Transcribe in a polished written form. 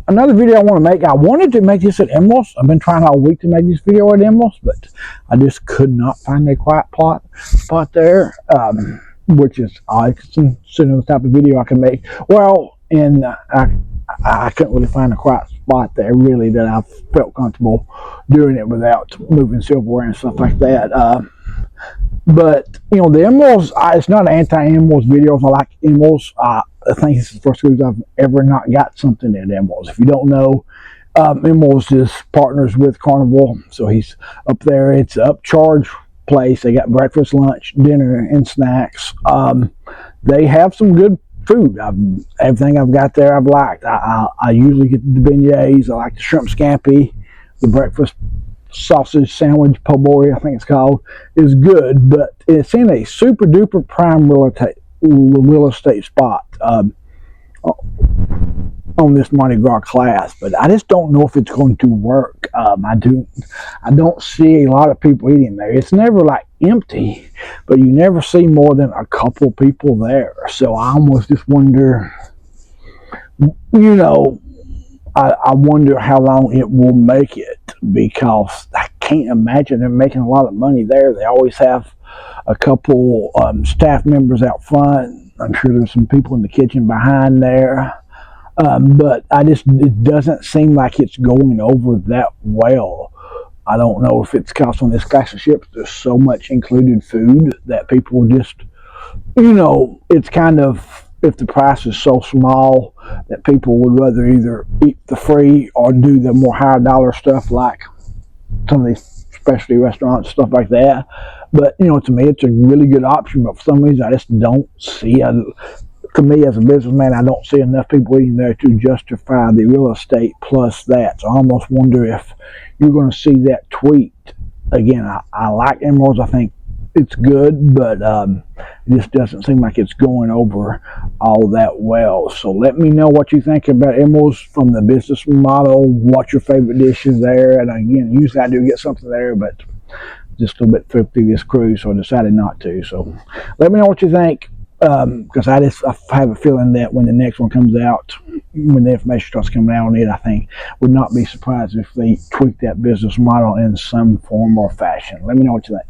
another video I want to make. I wanted to make this at EMERIL'S. I've been trying all week to make this video at EMERIL'S, but I just could not find a quiet spot there, which is odd, considering the type of video I can make. Well, and I couldn't really find a quiet spot there, really, that I felt comfortable doing it without moving silverware and stuff like that. But, you know, the EMERIL'S, it's not an anti-EMERIL'S videos. I like EMERIL'S. I think this is the first cruise I've ever not got something at EMERIL'S. If you don't know, EMERIL'S is partners with Carnival, so he's up there. It's an upcharge place. They got breakfast, lunch, dinner, and snacks. They have some good food. Everything I've got there I've liked. I usually get the beignets. I like the shrimp scampi. The breakfast sausage sandwich, po' boy, I think it's called, is good, but it's in a super duper prime real estate spot on this Mardi Gras class, but I just don't know if it's going to work. I don't see a lot of people eating there. It's never like empty, but you never see more than a couple people there. So I almost just wonder, you know, I wonder how long it will make it, because I can't imagine them making a lot of money there. They always have a couple staff members out front. I'm sure there's some people in the kitchen behind there. But it doesn't seem like it's going over that well. I don't know if it's because on this class of ships there's so much included food that people just, you know, it's kind of, if the price is so small that people would rather either eat the free or do the more higher dollar stuff like some of these specialty restaurants, stuff like that. But, you know, to me it's a really good option, but for some reason I just don't see it. To me, as a businessman, I don't see enough people eating there to justify the real estate plus that. So I almost wonder if you're going to see that tweaked. Again, I like EMERIL'S. I think it's good, but it just doesn't seem like it's going over all that well. So let me know what you think about EMERIL'S from the business model. What's your favorite dishes there? And again, usually I do get something there, but just a little bit thrifty this cruise, so I decided not to. So let me know what you think. Because I have a feeling that when the next one comes out, when the information starts coming out on it, I think would not be surprised if they tweak that business model in some form or fashion. Let me know what you think.